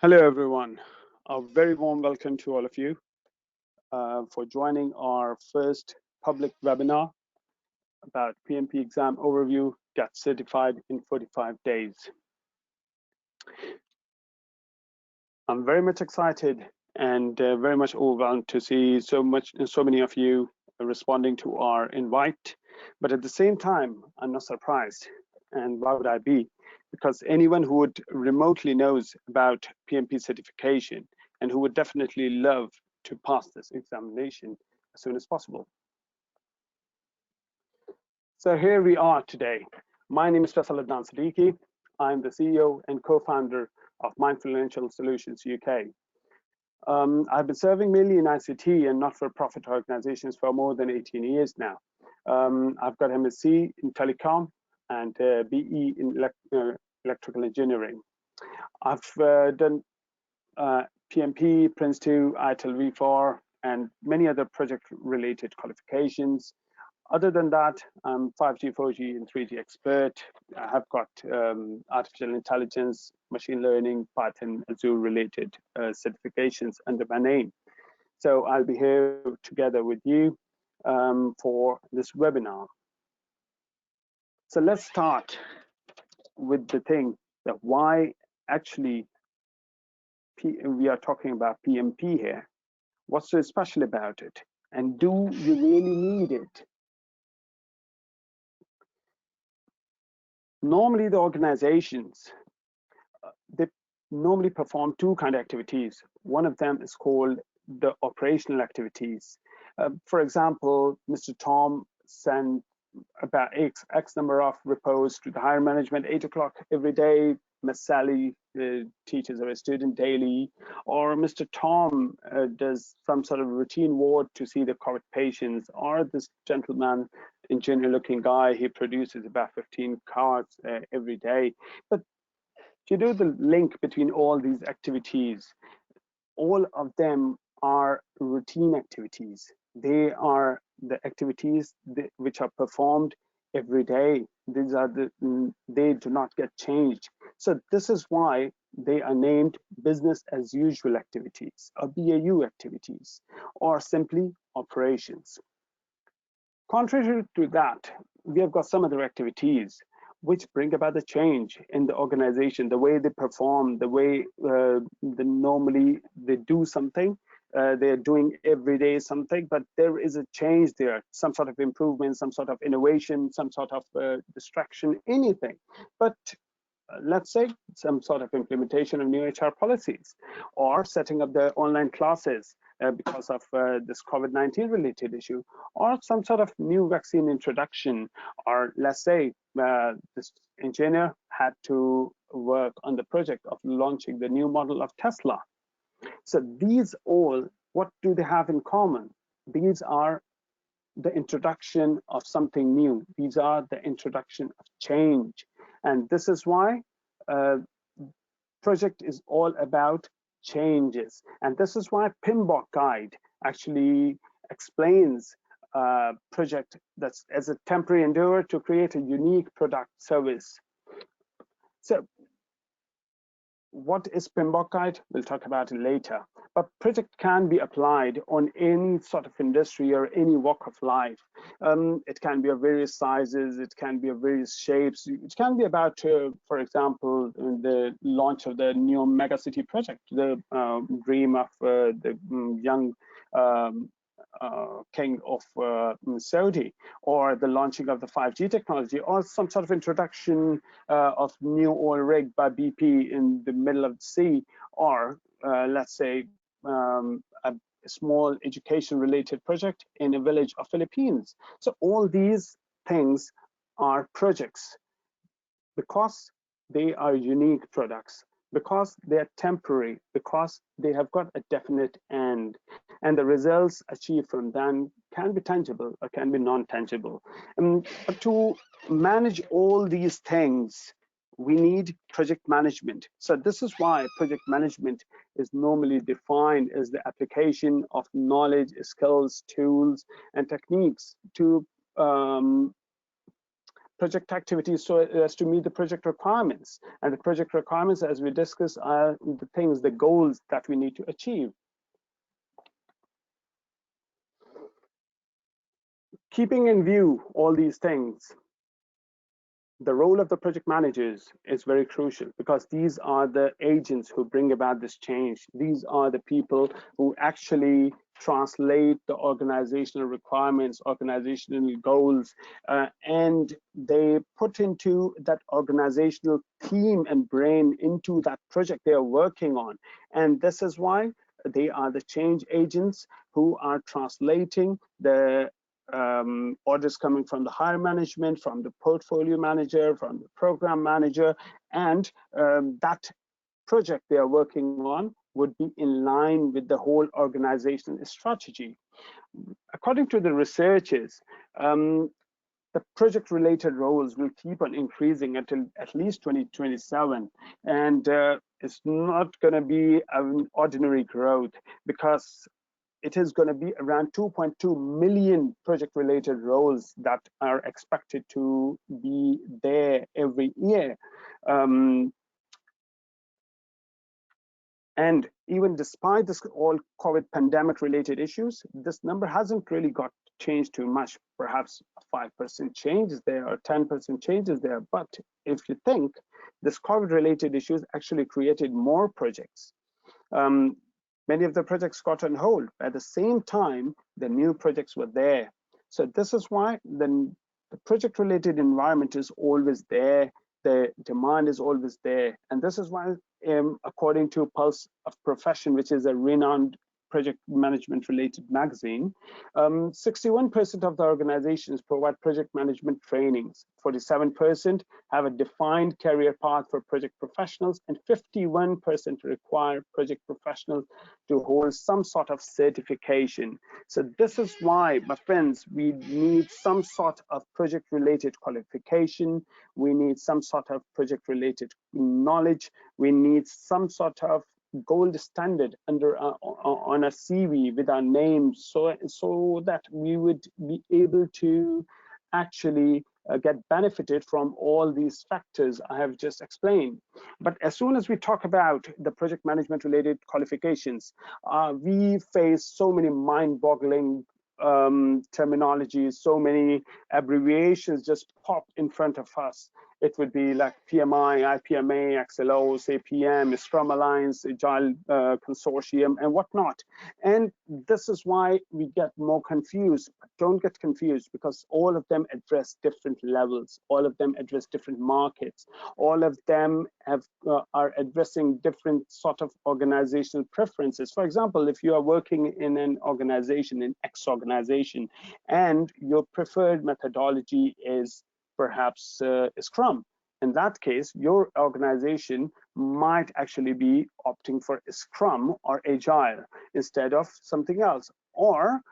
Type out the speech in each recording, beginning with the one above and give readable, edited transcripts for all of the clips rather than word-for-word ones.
Hello, everyone. A very warm welcome to all of you for joining our first public webinar about PMP exam overview, get certified in 45 days. I'm very much excited and very much overwhelmed to see so many of you responding to our invite. But at the same time, I'm not surprised. And why would I be? Because anyone who would remotely knows about PMP certification and who would definitely love to pass this examination as soon as possible. So here we are today. My name is Faisal Adnan Siddiqui. I'm the CEO and co-founder of Mindfluential Solutions UK. I've been serving mainly in ICT and not-for-profit organizations for more than 18 years now. I've got MSc in telecom and BE in electrical engineering. I've done PMP, Prince 2, ITIL V4, and many other project-related qualifications. Other than that, I'm 5G, 4G, and 3G expert. I have got artificial intelligence, machine learning, Python, Azure related certifications under my name. So I'll be here together with you for this webinar. So let's start with the thing that why actually we are talking about PMP here. What's so special about it? And do you really need it? Normally, the organizations, they normally perform two kind of activities. One of them is called the operational activities. For example, Mr. Tom sent about X number of reports to the higher management, 8 o'clock every day. Miss Sally teaches our student daily, or Mr. Tom does some sort of routine ward to see the COVID patients, or this gentleman, engineer-looking guy, he produces about 15 cards every day. But you know the link between all these activities, all of them are routine activities. They are the activities which are performed every day. These are they do not get changed. So this is why they are named business as usual activities, or BAU activities, or simply operations. Contrary to that, we have got some other activities which bring about the change in the organization, the way they perform, the way normally they do something. They're doing every day something, but there is a change there, some sort of improvement, some sort of innovation, some sort of distraction, anything. But let's say some sort of implementation of new HR policies, or setting up the online classes because of this COVID-19 related issue, or some sort of new vaccine introduction, or let's say this engineer had to work on the project of launching the new model of Tesla. So these all, what do they have in common? These are the introduction of something new. These are the introduction of change. And this is why project is all about changes. And this is why PMBOK guide actually explains project that's as a temporary endeavor to create a unique product service. So what is PMBOK guide? We'll talk about it later. But project can be applied on any sort of industry or any walk of life. It can be of various sizes, it can be of various shapes. It can be about, for example, the launch of the new megacity project, the dream of the young king of Saudi, or the launching of the 5G technology, or some sort of introduction of new oil rig by BP in the middle of the sea, or let's say a small education-related project in a village of Philippines. So all these things are projects because they are unique products, because they are temporary, because they have got a definite end, and the results achieved from them can be tangible or can be non-tangible. But to manage all these things, we need project management. So this is why project management is normally defined as the application of knowledge, skills, tools, and techniques to project activities so as to meet the project requirements. And the project requirements, as we discussed, are the things, the goals that we need to achieve. Keeping in view all these things, the role of the project managers is very crucial, because these are the agents who bring about this change. These are the people who actually translate the organizational requirements, organizational goals, and they put into that organizational theme and brain into that project they are working on. And this is why they are the change agents who are translating the orders coming from the higher management, from the portfolio manager, from the program manager, and that project they are working on would be in line with the whole organizational strategy. According to the researchers, the project-related roles will keep on increasing until at least 2027, and it's not going to be an ordinary growth, because it is going to be around 2.2 million project-related roles that are expected to be there every year. And even despite this all COVID pandemic-related issues, this number hasn't really got changed too much. Perhaps a 5% change is there or 10% change is there. But if you think, this COVID-related issues actually created more projects. Many of the projects got on hold. At the same time, the new projects were there. So this is why the project-related environment is always there. The demand is always there. And this is why, according to Pulse of Profession, which is a renowned project management related magazine, 61% of the organizations provide project management trainings, 47% have a defined career path for project professionals, and 51% require project professionals to hold some sort of certification. So this is why, my friends, we need some sort of project related qualification, we need some sort of project related knowledge, we need some sort of gold standard under on a CV with our name, so that we would be able to actually get benefited from all these factors I have just explained. But as soon as we talk about the project management related qualifications, we face so many mind-boggling terminologies, so many abbreviations just pop in front of us. It would be like PMI, IPMA, XLO, APM, Scrum Alliance, Agile Consortium, and whatnot. And this is why we get more confused. But don't get confused, because all of them address different levels. All of them address different markets. All of them have are addressing different sort of organizational preferences. For example, if you are working in an organization, in X organization, and your preferred methodology is perhaps Scrum. In that case, your organization might actually be opting for Scrum or Agile instead of something else. Or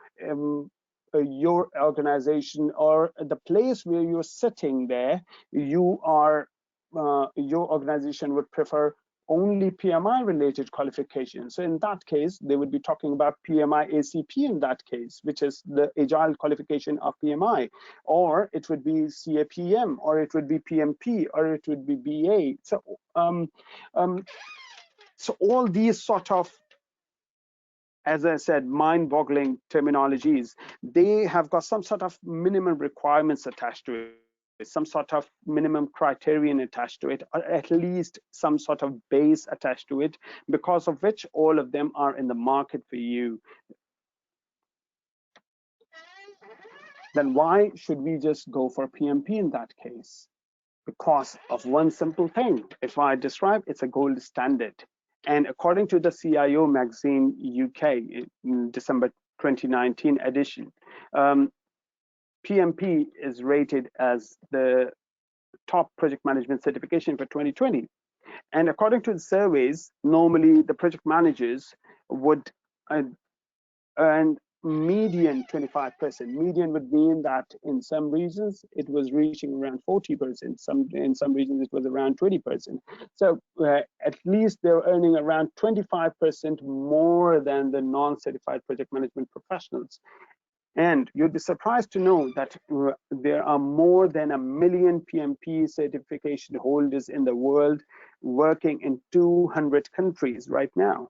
your organization or the place where you're sitting there, you are your organization would prefer only PMI related qualifications. So in that case, they would be talking about PMI ACP in that case, which is the agile qualification of PMI, or it would be CAPM, or it would be PMP, or it would be BA. So, so all these sort of, as I said, mind-boggling terminologies, they have got some sort of minimum requirements attached to it, some sort of minimum criterion attached to it, or at least some sort of base attached to it, because of which all of them are in the market for you. Then why should we just go for PMP in that case? Because of one simple thing. If I describe, it's a gold standard. And according to the CIO magazine UK in December 2019 edition, PMP is rated as the top project management certification for 2020. And according to the surveys, normally the project managers would earn median 25%. Median would mean that in some regions it was reaching around 40%. In some regions it was around 20%. So at least they're earning around 25% more than the non-certified project management professionals. And you'd be surprised to know that there are more than 1 million PMP certification holders in the world working in 200 countries right now.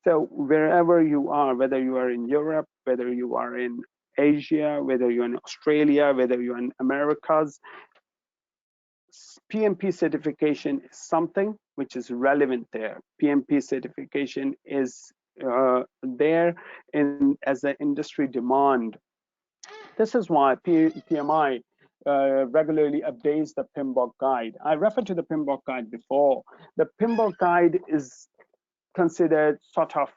So wherever you are, whether you are in Europe, whether you are in Asia, whether you're in Australia, whether you're in Americas, PMP certification is something which is relevant there. PMP certification is there as an industry demand. This is why PMI regularly updates the PMBOK guide. I referred to the PMBOK guide before. The PMBOK guide is considered sort of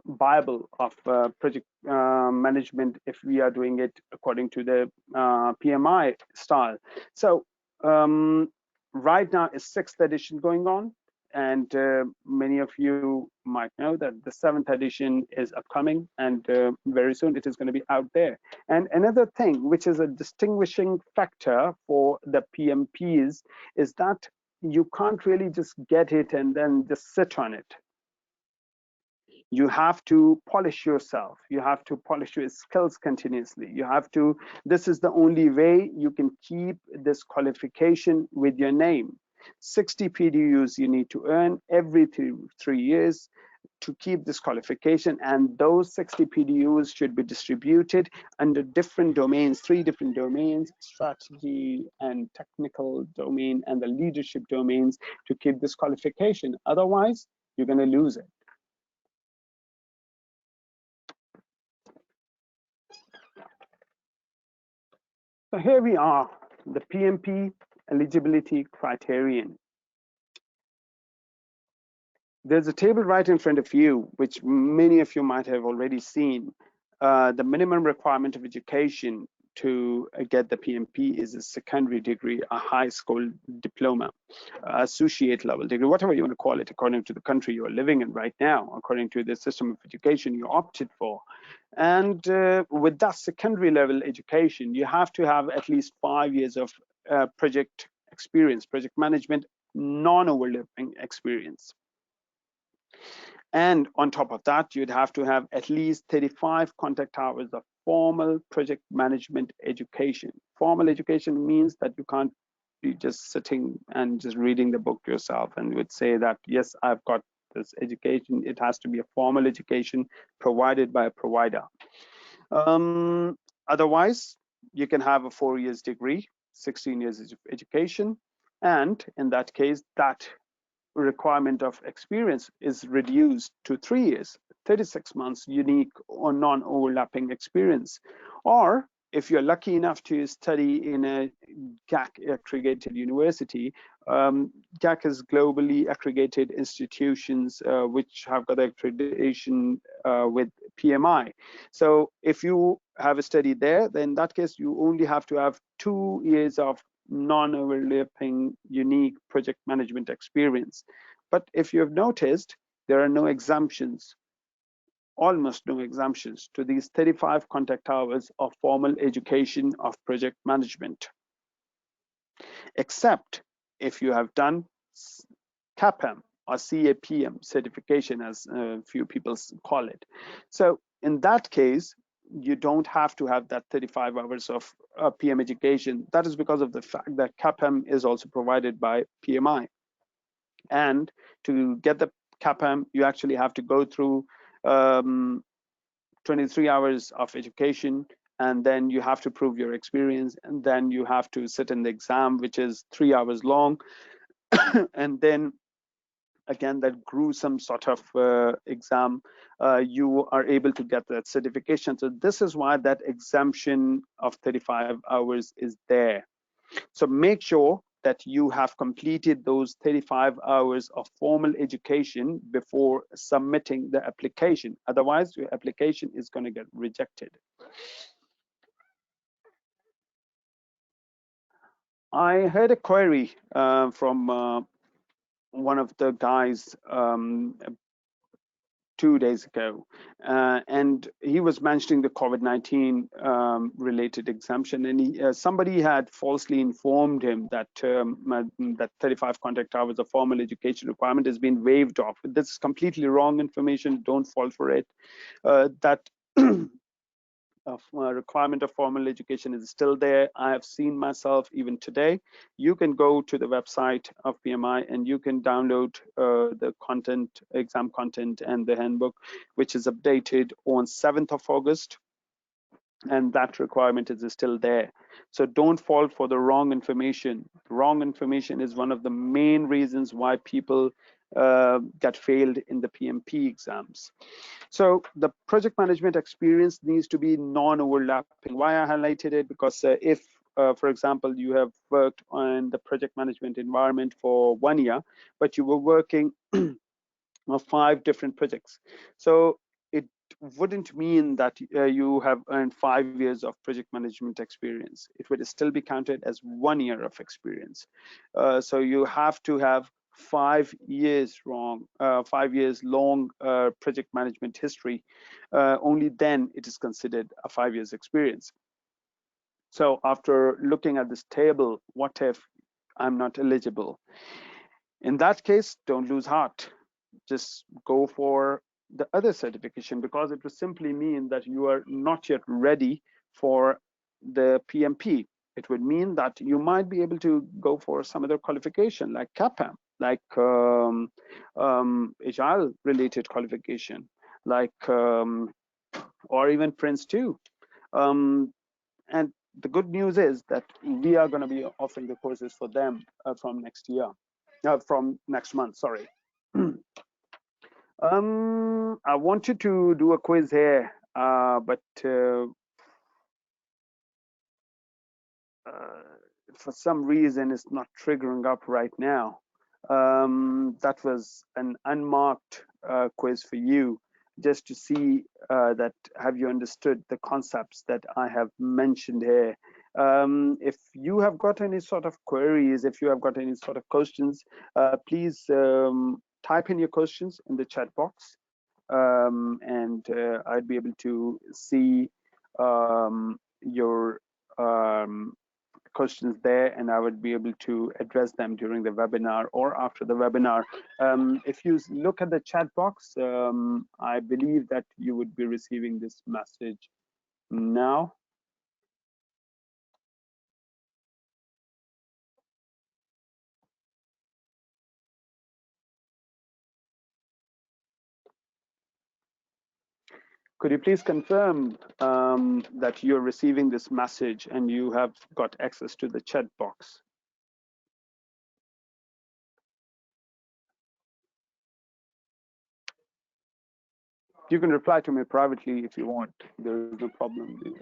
Bible of project management if we are doing it according to the PMI style. So right now is 6th edition going on, and many of you might know that the 7th edition is upcoming, and very soon it is going to be out there. And another thing which is a distinguishing factor for the PMPs is that you can't really just get it and then just sit on it. You have to polish yourself. You have to polish your skills continuously. You have to, this is the only way you can keep this qualification with your name. 60 PDUs you need to earn every 3 years to keep this qualification, and those 60 PDUs should be distributed under different domains, 3 different domains: strategy and technical domain and the leadership domains, to keep this qualification. Otherwise, you're going to lose it. So here we are, the PMP eligibility criterion. There's a table right in front of you, which many of you might have already seen. The minimum requirement of education to get the PMP is a secondary degree, a high school diploma, associate level degree, whatever you want to call it, according to the country you're living in right now, according to the system of education you opted for. And with that secondary level education, you have to have at least 5 years of project experience, project management, non-overlapping experience. And on top of that, you'd have to have at least 35 contact hours of formal project management education. Formal education means that you can't be just sitting and just reading the book yourself and would say that, yes, I've got this education. It has to be a formal education provided by a provider. Otherwise, you can have a 4 years degree, 16 years of education, and in that case, that requirement of experience is reduced to 3 years, 36 months unique or non-overlapping experience. Or if you're lucky enough to study in a GAC accredited university, GAC is globally accredited institutions which have got accreditation with PMI. So if you have a study there, then in that case, you only have to have 2 years of non-overlapping unique project management experience. But if you have noticed, there are no exemptions, almost no exemptions to these 35 contact hours of formal education of project management, except if you have done CAPM or CAPM certification, as a few people call it. So in that case, you don't have to have that 35 hours of PM education. That is because of the fact that CAPM is also provided by PMI. And to get the CAPM, you actually have to go through 23 hours of education, and then you have to prove your experience, and then you have to sit in the exam, which is 3 hours long. And then again, that gruesome sort of exam, you are able to get that certification. So this is why that exemption of 35 hours is there. So make sure that you have completed those 35 hours of formal education before submitting the application. Otherwise, your application is going to get rejected. I heard a query from one of the guys 2 days ago, and he was mentioning the COVID-19 related exemption, and somebody had falsely informed him that that 35 contact hours of formal education requirement has been waived off. This is completely wrong information. Don't fall for it. That requirement of formal education is still there. I have seen myself even today. You can go to the website of PMI and you can download the content, exam content, and the handbook, which is updated on 7th of August. And that requirement is still there. So don't fall for the wrong information. Wrong information is one of the main reasons why people get failed in the PMP exams. So the project management experience needs to be non-overlapping. Why I highlighted it? Because if, for example, you have worked on the project management environment for 1 year, but you were working on 5 different projects. So it wouldn't mean that you have earned 5 years of project management experience. It would still be counted as 1 year of experience. So you have to have 5 years 5 years long project management history. Only then it is considered a 5 years experience. So after looking at this table, what if I'm not eligible? In that case, don't lose heart. Just go for the other certification, because it will simply mean that you are not yet ready for the PMP. It would mean that you might be able to go for some other qualification like CAPM, like Agile related qualification, like or even Prince 2. And the good news is that we are going to be offering the courses for them from next year, from next month, sorry. I wanted to do a quiz here, but for some reason it's not triggering up right now. That was an unmarked quiz for you, just to see that have you understood the concepts that I have mentioned here. If you have got any sort of queries, if you have got any sort of questions, please type in your questions in the chat box, and I'd be able to see your questions there, and I would be able to address them during the webinar or after the webinar. If you look at the chat box, I believe that you would be receiving this message now. Could you please confirm that you're receiving this message and you have got access to the chat box? You can reply to me privately if you want. There is no problem.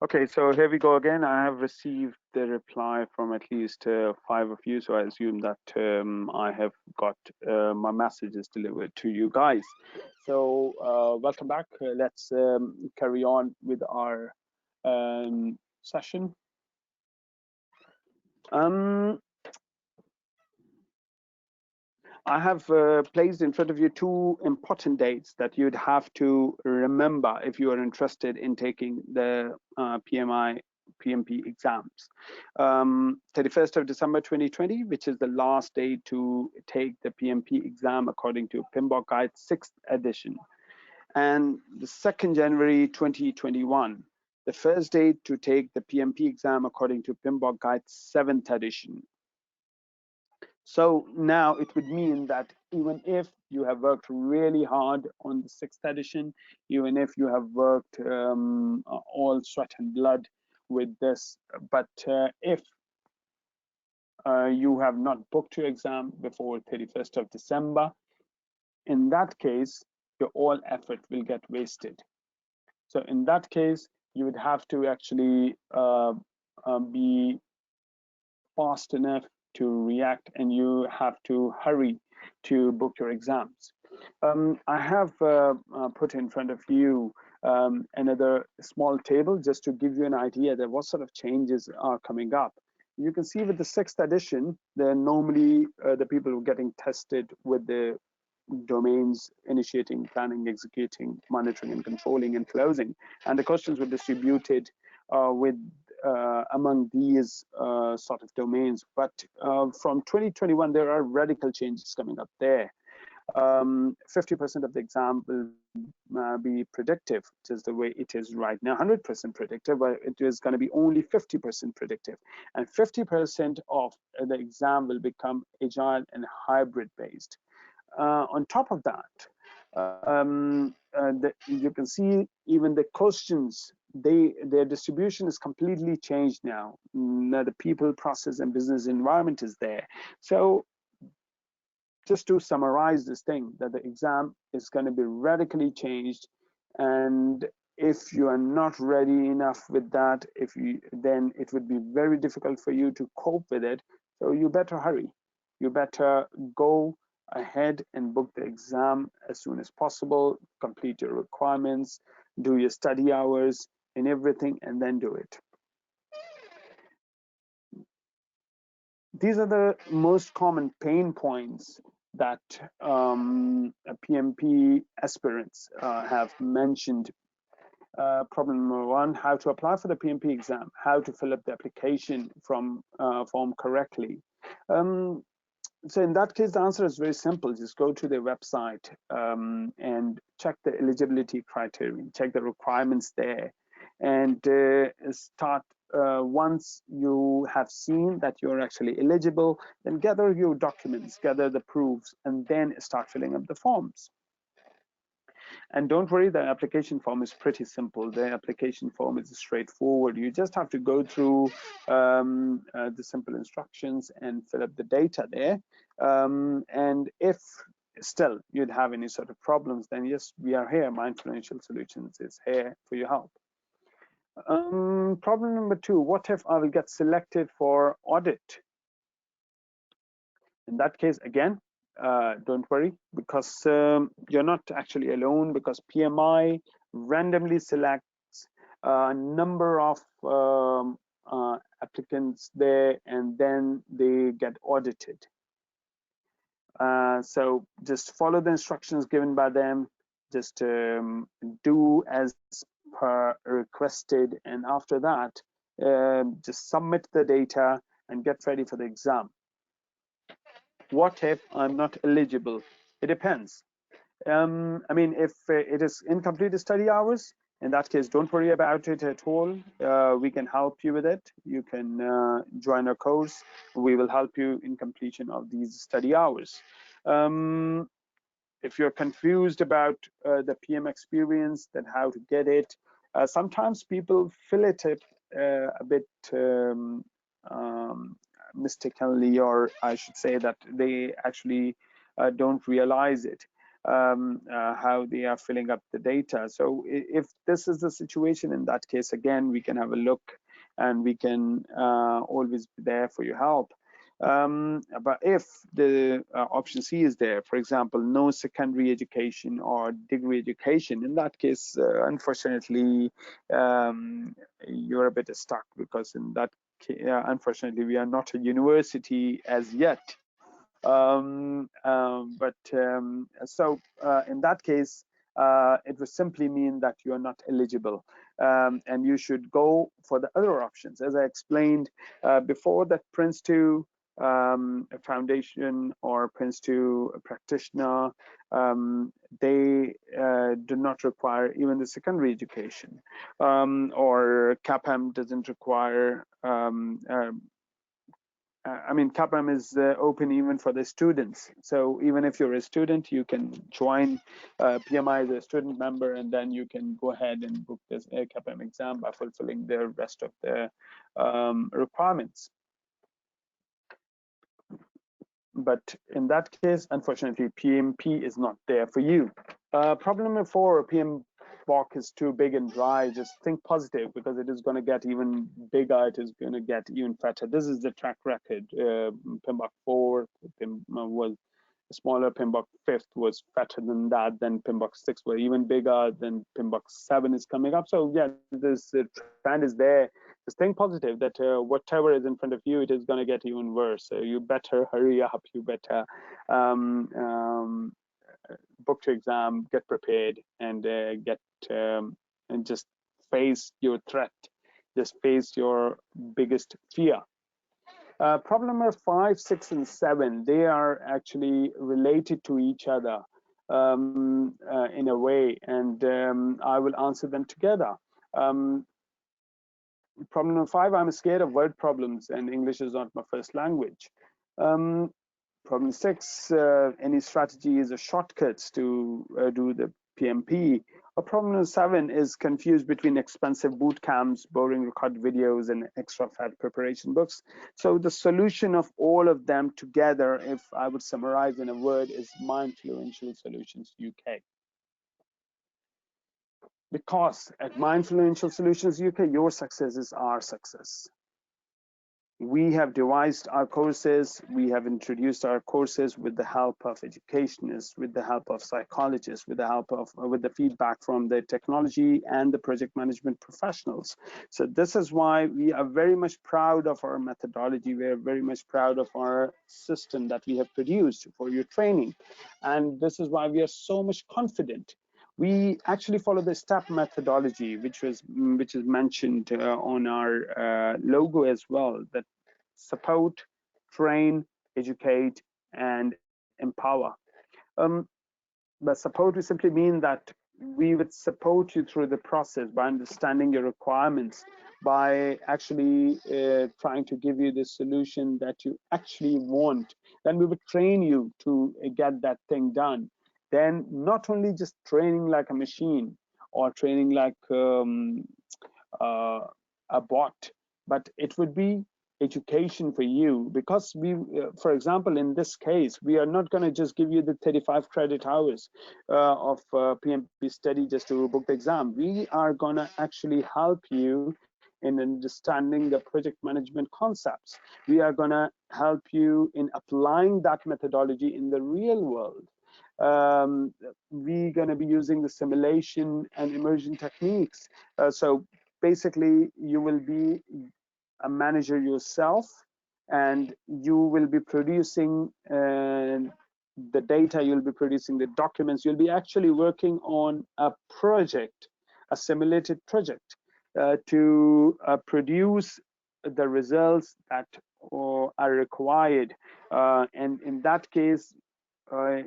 Okay, so here we go again. I have received the reply from at least 5 of you, so I assume that I have got my messages delivered to you guys. So welcome back. Let's carry on with our session. I have placed in front of you 2 important dates that you'd have to remember if you are interested in taking the PMP exams. 31st of December 2020, which is the last day to take the PMP exam according to PMBOK Guide 6th edition. And the 2nd January 2021, the first day to take the PMP exam according to PMBOK Guide 7th edition. So now it would mean that even if you have worked really hard on the 6th edition, even if you have worked all sweat and blood with this. But if you have not booked your exam before 31st of December, in that case, your all effort will get wasted. So in that case, you would have to actually be fast enough to react, and you have to hurry to book your exams. I have put in front of you another small table just to give you an idea that what sort of changes are coming up. You can see with the 6th edition, they're normally the people who are getting tested with the domains initiating, planning, executing, monitoring, and controlling, and closing. And the questions were distributed with among these sort of domains. But from 2021, there are radical changes coming up there. 50% of the exam will be predictive, which is the way it is right now. 100% predictive, but it is going to be only 50% predictive. And 50% of the exam will become agile and hybrid based. On top of that, you can see even the questions, their distribution is completely changed now. Now the people, process, and business environment is there. So just to summarize this thing, that the exam is going to be radically changed, and if you are not ready enough with that, then it would be very difficult for you to cope with it. So you better hurry. You better go ahead and book the exam as soon as possible, complete your requirements, do your study hours and everything, and then do it. These are the most common pain points that PMP aspirants have mentioned. Problem number 1, how to apply for the PMP exam, how to fill up the application form correctly. So in that case, the answer is very simple. Just go to their website and check the eligibility criteria, check the requirements there, and start. Once you have seen that you're actually eligible, then gather your documents, gather the proofs, and then start filling up the forms. And don't worry, the application form is pretty simple. The application form is straightforward. You just have to go through the simple instructions and fill up the data there. And if still you'd have any sort of problems, then yes, we are here. Mindfluential Solutions is here for your help. Problem number 2, what if I will get selected for audit? In that case, again, don't worry, because you're not actually alone, because PMI randomly selects a number of applicants there, and then they get audited. So just follow the instructions given by them, just do as per requested, and after that just submit the data and get ready for the exam. What if I'm not eligible? It depends. I mean, if it is incomplete study hours, in that case, don't worry about it at all. We can help you with it. You can join our course. We will help you in completion of these study hours. If you're confused about the PM experience, then how to get it. Sometimes people fill it a bit mistakenly, or I should say that they actually don't realize it, how they are filling up the data. So if this is the situation, in that case, again, we can have a look, and we can always be there for your help. But if the option C is there, for example, no secondary education or degree education, in that case, unfortunately, you're a bit stuck, because in that case, unfortunately, we are not a university as yet. So in that case, it would simply mean that you are not eligible, and you should go for the other options. As I explained before, that Prince 2 foundation or Prince 2 practitioner, they do not require even the secondary education, or CAPM doesn't require I mean, CAPM is open even for the students. So even if you're a student, you can join PMI as a student member, and then you can go ahead and book this CAPM exam by fulfilling the rest of the requirements. But in that case, unfortunately, PMP is not there for you. Problem number 4, PMBOK is too big and dry. Just think positive, because it is going to get even bigger. It is going to get even fatter. This is the track record. PMBOK 4 was smaller. PMBOK 5th was fatter than that. Then PMBOK 6 were even bigger. Then PMBOK 7 is coming up. So yeah, this trend is there. Just think positive that whatever is in front of you, it is going to get even worse. So you better hurry up. You better book your exam, get prepared, and and just face your threat. Just face your biggest fear. Problem number 5, 6, and 7, they are actually related to each other in a way, and I will answer them together. Problem number 5, I'm scared of word problems, and English is not my first language. Problem 6, any strategies or shortcuts to do the PMP. Problem number 7 is confused between expensive boot camps, boring recorded videos, and extra fat preparation books. So the solution of all of them together, if I would summarize in a word, is Mindfluential Solutions UK. Because at Mindfluential Solutions UK, your success is our success. We have devised our courses, we have introduced our courses with the help of educationists, with the help of psychologists, with the feedback from the technology and the project management professionals. So this is why we are very much proud of our methodology. We are very much proud of our system that we have produced for your training. And this is why we are so much confident. We actually follow the STEP methodology, which is mentioned on our logo as well, that support, train, educate, and empower. But support, we simply mean that we would support you through the process by understanding your requirements, by actually trying to give you the solution that you actually want. Then we would train you to get that thing done. Then not only just training like a machine or training like a bot, but it would be education for you, because we, for example, in this case, we are not going to just give you the 35 credit hours of PMP study just to book the exam. We are going to actually help you in understanding the project management concepts. We are going to help you in applying that methodology in the real world. We're going to be using the simulation and immersion techniques. So basically, you will be a manager yourself, and you will be producing the data, you'll be producing the documents, you'll be actually working on a project, a simulated project, to produce the results that are required. And in that case,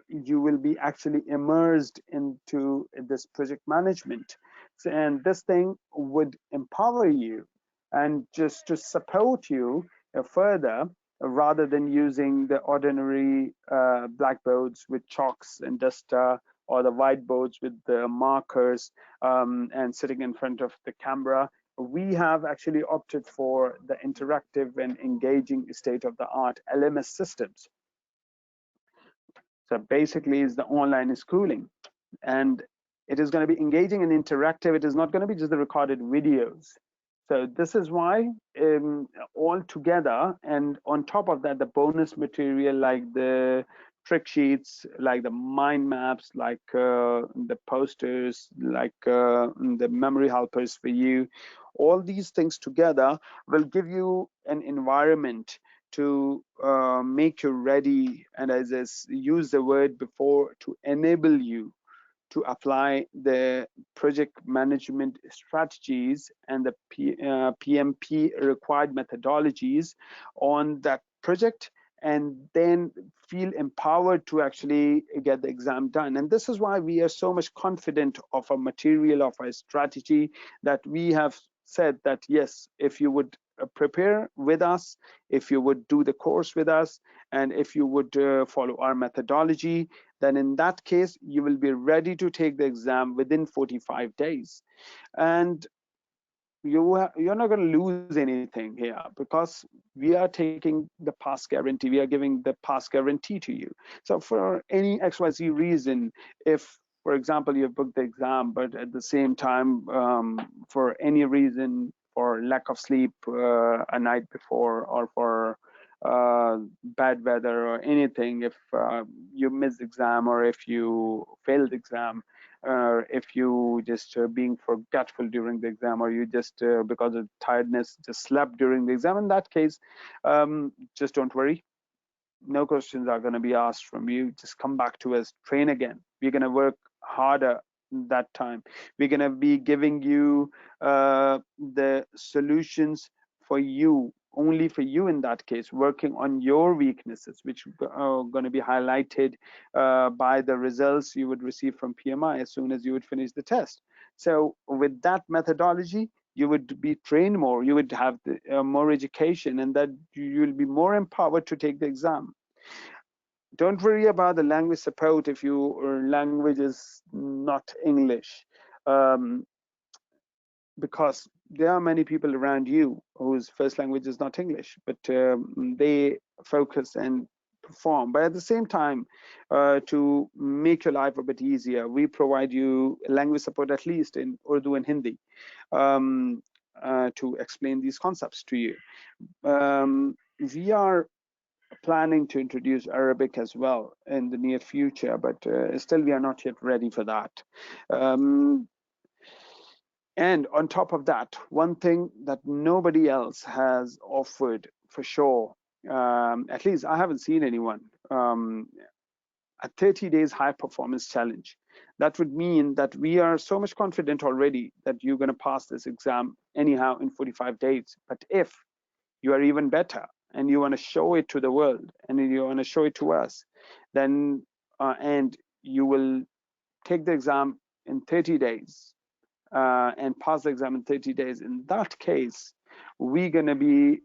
you will be actually immersed into this project management. So, and this thing would empower you and just to support you further, rather than using the ordinary blackboards with chalks and duster, or the whiteboards with the markers, and sitting in front of the camera. We have actually opted for the interactive and engaging state-of-the-art LMS systems. So basically, it's the online schooling, and it is going to be engaging and interactive. It is not going to be just the recorded videos. So this is why all together, and on top of that, the bonus material like the trick sheets, like the mind maps, like the posters, like the memory helpers for you, all these things together will give you an environment to make you ready, and as I used the word before, to enable you to apply the project management strategies and the PMP required methodologies on that project, and then feel empowered to actually get the exam done. And this is why we are so much confident of our material, of our strategy, that we have said that yes, if you would prepare with us, if you would do the course with us, and if you would follow our methodology, then in that case, you will be ready to take the exam within 45 days. And you're not going to lose anything here, because we are taking the pass guarantee, we are giving the pass guarantee to you. So for any XYZ reason, if for example you have booked the exam, but at the same time for any reason, for lack of sleep a night before, or for bad weather or anything, if you miss exam, or if you failed exam, if you just being forgetful during the exam, or you just because of tiredness just slept during the exam, in that case, just don't worry. No questions are going to be asked from you. Just come back to us, train again. We're going to work harder that time. We're going to be giving you the solutions for you, only for you in that case, working on your weaknesses, which are going to be highlighted by the results you would receive from PMI as soon as you would finish the test. So with that methodology, you would be trained more, you would have more education, and that you'll be more empowered to take the exam. Don't worry about the language support if your language is not English, because there are many people around you whose first language is not English, but they focus and perform. But at the same time, to make your life a bit easier, we provide you language support at least in Urdu and Hindi, to explain these concepts to you. We are planning to introduce Arabic as well in the near future, but still we are not yet ready for that. And on top of that, one thing that nobody else has offered for sure, at least I haven't seen anyone, a 30 days high performance challenge. That would mean that we are so much confident already that you're going to pass this exam anyhow in 45 days. But if you are even better and you want to show it to the world and you want to show it to us, then and you will take the exam in 30 days and pass the exam in 30 days, in that case, we're going to be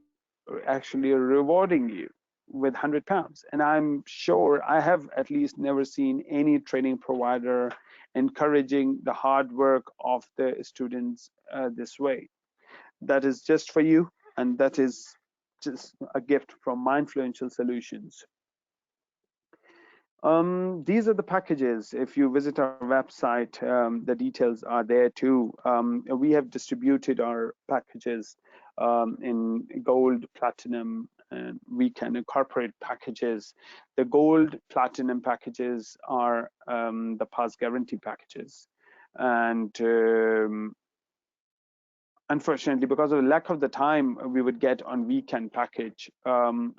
actually rewarding you with £100. And I'm sure I have at least never seen any training provider encouraging the hard work of the students this way. That is just for you, and that is just a gift from Mindfluential Solutions. These are the packages. If you visit our website, the details are there too. We have distributed our packages in gold, platinum, and weekend and corporate packages. The gold, platinum packages are the pass guarantee packages. And unfortunately, because of the lack of the time we would get on weekend package,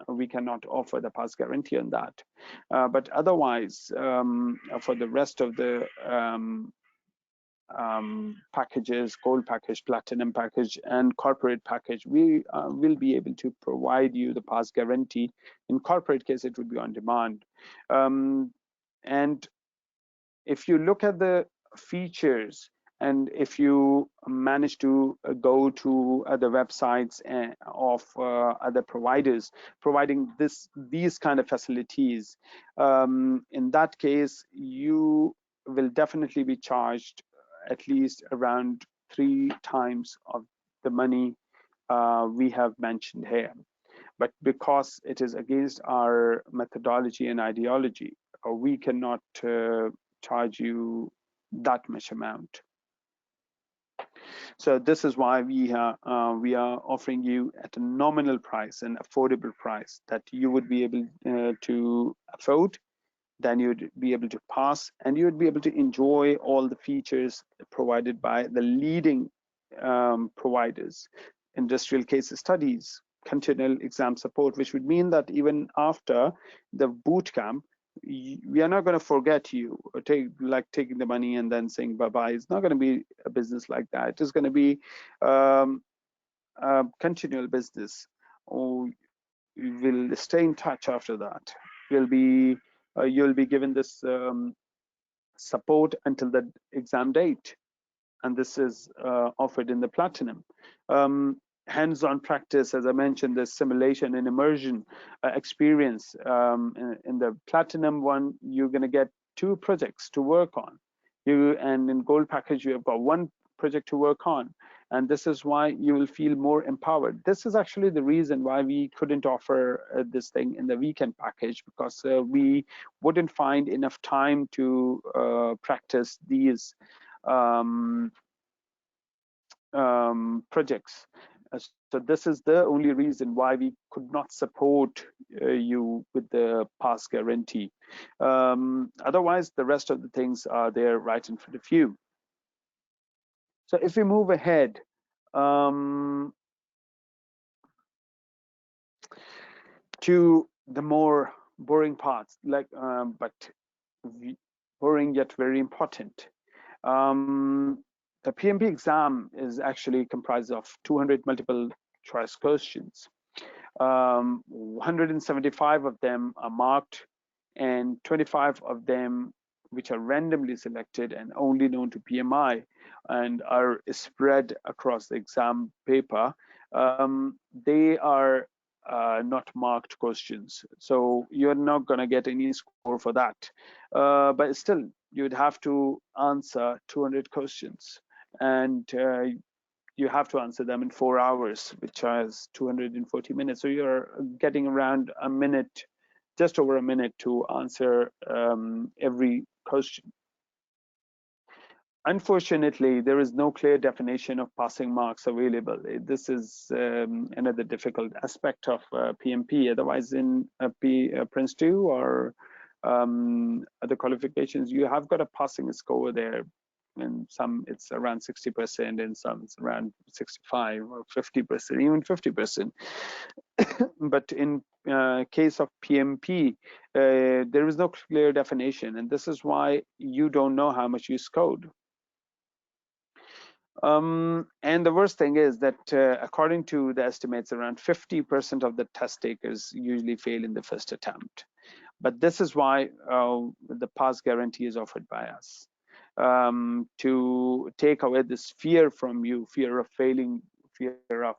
we cannot offer the pass guarantee on that. But otherwise, for the rest of the packages, gold package, platinum package, and corporate package, we will be able to provide you the pass guarantee. In corporate case, it would be on demand. And if you look at the features, and if you manage to go to other websites of other providers providing these kind of facilities, in that case, you will definitely be charged at least around 3 times of the money we have mentioned here. But because it is against our methodology and ideology, we cannot charge you that much amount. So this is why we are offering you at a nominal price, an affordable price that you would be able to afford. Then you'd be able to pass, and you'd be able to enjoy all the features provided by the leading providers, industrial case studies, continual exam support, which would mean that even after the boot camp, we are not going to forget you or taking the money and then saying bye-bye. It's not going to be a business like that. It is going to be a continual business. Or we'll stay in touch after that. You'll be given this support until the exam date, and this is offered in the platinum. hands-on practice, as I mentioned, the simulation and immersion experience. In the platinum one, you're going to get 2 projects to work on. And in gold package, you have got 1 project to work on. And this is why you will feel more empowered. This is actually the reason why we couldn't offer this thing in the weekend package, because we wouldn't find enough time to practice these projects. So this is the only reason why we could not support you with the pass guarantee. Otherwise, the rest of the things are there right in front of you. So if we move ahead, to the more boring parts, like but boring yet very important. The PMP exam is actually comprised of 200 multiple choice questions. 175 of them are marked, and 25 of them, which are randomly selected and only known to PMI and are spread across the exam paper, they are not marked questions. So you're not going to get any score for that. But still, you'd have to answer 200 questions, and you have to answer them in 4 hours, which is 240 minutes. So you're getting around a minute, just over a minute, to answer every question. Unfortunately, there is no clear definition of passing marks available. This is another difficult aspect of PMP. Otherwise, in Prince 2 or other qualifications, you have got a passing score there. And some it's around 60%, and some it's around 65 or 50%, even 50%. But in case of PMP, there is no clear definition, and this is why you don't know how much you scored. And the worst thing is that according to the estimates, around 50% of the test takers usually fail in the first attempt. But this is why the pass guarantee is offered by us, to take away this fear from you, fear of failing, fear of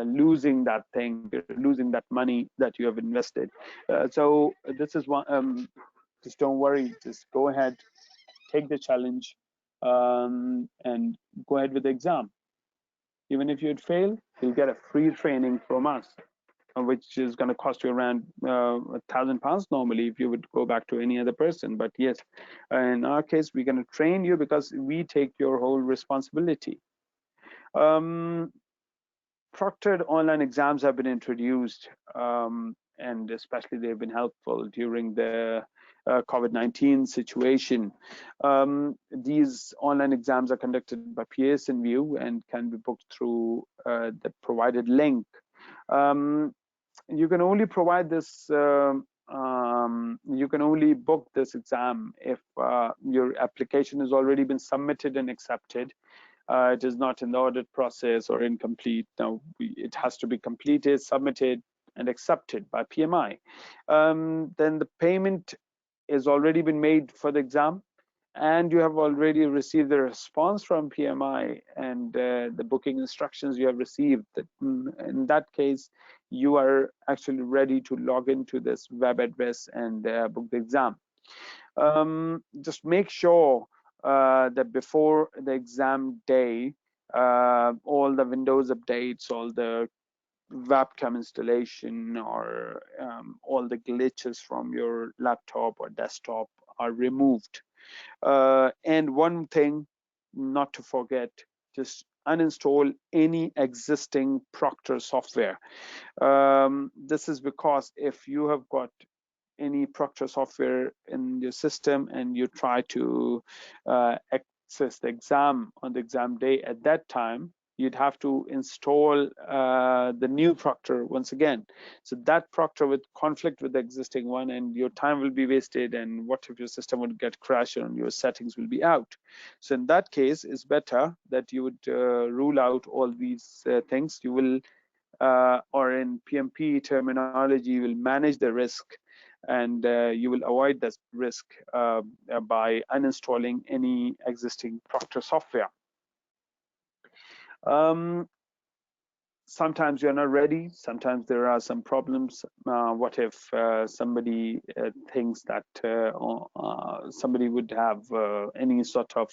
losing that thing, losing that money that you have invested. So this is one, just don't worry, just go ahead, take the challenge, and go ahead with the exam. Even if you'd fail, you'll get a free training from us, which is going to cost you around £1,000 normally if you would go back to any other person. But yes, in our case, we're going to train you because we take your whole responsibility. Proctored online exams have been introduced, and especially they've been helpful during the COVID-19 situation. These online exams are conducted by Pearson VUE and can be booked through the provided link. You can only provide this, you can only book this exam if your application has already been submitted and accepted. It is not in the audit process or incomplete. Now, it has to be completed, submitted, and accepted by PMI. Then the payment has already been made for the exam, and you have already received the response from PMI and the booking instructions you have received. In that case, you are actually ready to log into this web address and book the exam. Just make sure that before the exam day, all the Windows updates, all the webcam installation, or all the glitches from your laptop or desktop are removed. And one thing not to forget, just uninstall any existing Proctor software. This is because if you have got any Proctor software in your system and you try to access the exam on the exam day, at that time you'd have to install the new Proctor once again. So that Proctor would conflict with the existing one, and your time will be wasted, and what if your system would get crashed and your settings will be out. So in that case, it's better that you would rule out all these things. You will, or in PMP terminology, you will manage the risk, and you will avoid this risk by uninstalling any existing Proctor software. sometimes you're not ready. Sometimes there are some problems. What if somebody thinks that somebody would have any sort of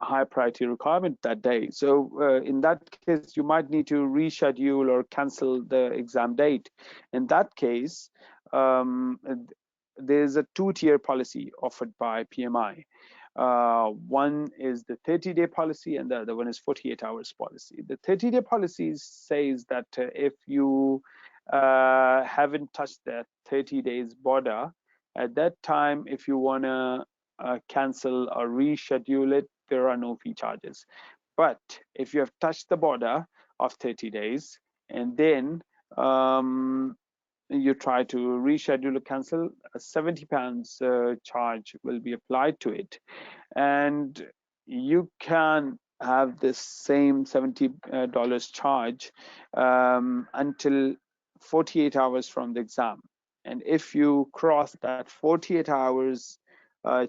high priority requirement that day? So in that case, you might need to reschedule or cancel the exam date. In that case, there's a two-tier policy offered by PMI. One is the 30-day policy, and the other one is 48 hours policy. The 30-day policy says that if you haven't touched that 30 days border, at that time, if you want to cancel or reschedule it, there are no fee charges. But if you have touched the border of 30 days and then you try to reschedule or cancel, a £70 charge will be applied to it. And you can have this same $70 charge until 48 hours from the exam. And if you cross that 48 hours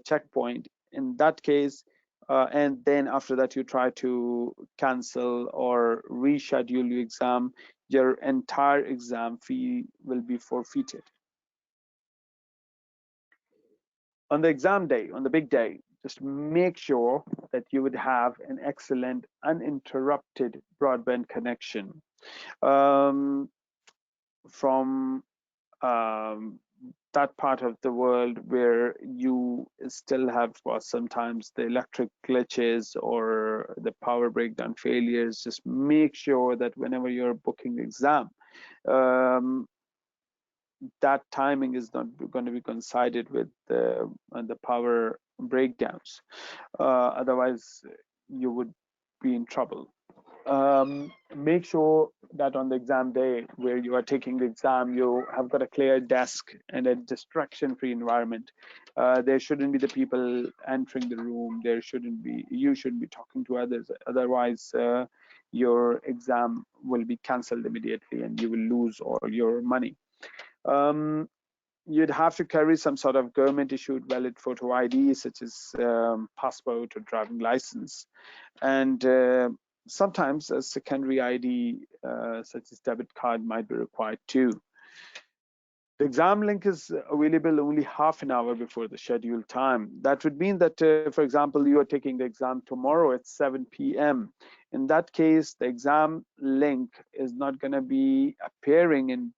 checkpoint, in that case, and then after that you try to cancel or reschedule your exam, your entire exam fee will be forfeited. On the exam day, on the big day, just make sure that you would have an excellent uninterrupted broadband connection from that part of the world where you still have sometimes the electric glitches or the power breakdown failures. Just make sure that whenever you're booking the exam, that timing is not going to be coincided with the power breakdowns. Otherwise, you would be in trouble. Make sure that on the exam day where you are taking the exam, you have got a clear desk and a distraction-free environment. There shouldn't be the people entering the room. You shouldn't be talking to others. Otherwise, your exam will be cancelled immediately and you will lose all your money. You'd have to carry some sort of government-issued valid photo ID, such as passport or driving license. And sometimes a secondary ID, such as debit card, might be required too. The exam link is available only half an hour before the scheduled time. That would mean that, for example, you are taking the exam tomorrow at 7 p.m. In that case, the exam link is not going to be appearing in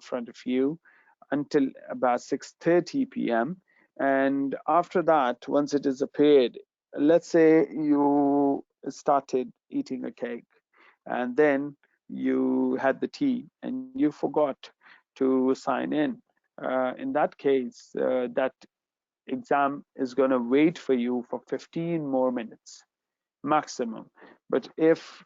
front of you until about 6:30 p.m. And after that, once it is appeared, let's say you started eating a cake and then you had the tea and you forgot to sign in. In that case, that exam is going to wait for you for 15 more minutes maximum. But if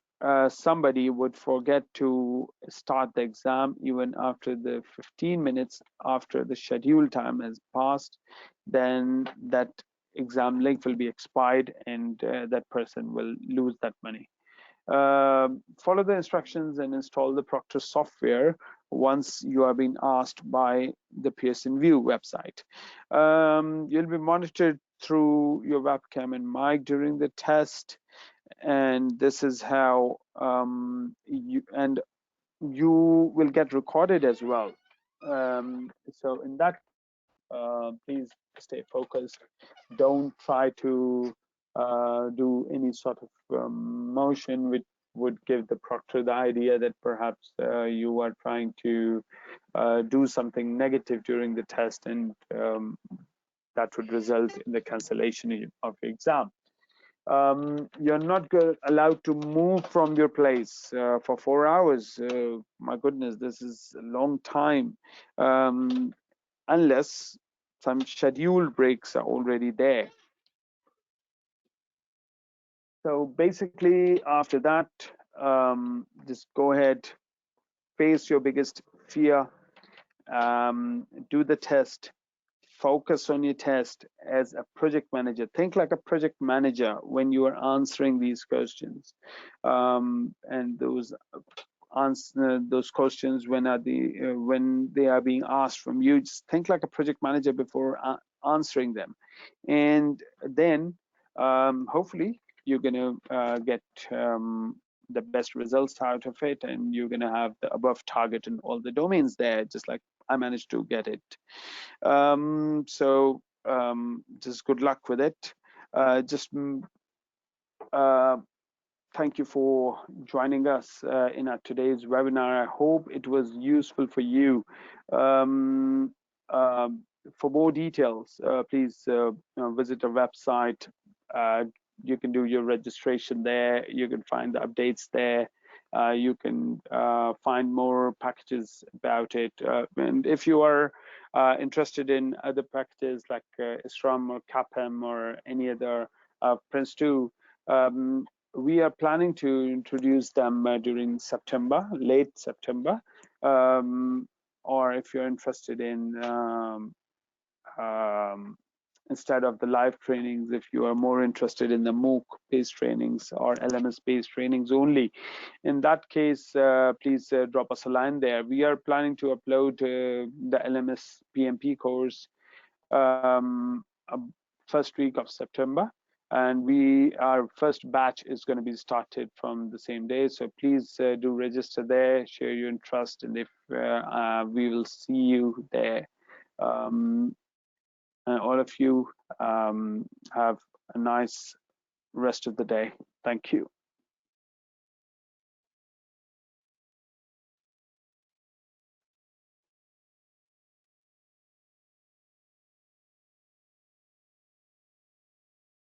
somebody would forget to start the exam even after the 15 minutes after the scheduled time has passed, then that exam link will be expired and that person will lose that money. Follow the instructions and install the Proctor software once you are being asked by the Pearson VUE website. You'll be monitored through your webcam and mic during the test, and this is how you will get recorded as well. So in that, please stay focused. Don't try to do any sort of motion which would give the proctor the idea that perhaps you are trying to do something negative during the test, and that would result in the cancellation of the exam. You're not allowed to move from your place for 4 hours. My goodness, this is a long time, unless some scheduled breaks are already there. So basically, after that, just go ahead, face your biggest fear, do the test, focus on your test as a project manager. Think like a project manager when you are answering these questions. And those questions, when they are being asked from you, just think like a project manager before answering them. And then hopefully you're going to get the best results out of it, and you're going to have the above target in all the domains there, just like I managed to get it. So just good luck with it. Just thank you for joining us in our today's webinar. I hope it was useful for you. For more details, please visit our website. You can do your registration there. You can find the updates there. You can find more packages about it. And if you are interested in other packages like SRAM or CAPM or any other Prince2, we are planning to introduce them during September, late September. Or if you're interested in instead of the live trainings, if you are more interested in the MOOC-based trainings or LMS-based trainings only, in that case, please drop us a line there. We are planning to upload the LMS PMP course first week of September, and our first batch is going to be started from the same day. So please do register there, share your interest, and if we will see you there. And all of you have a nice rest of the day. Thank you.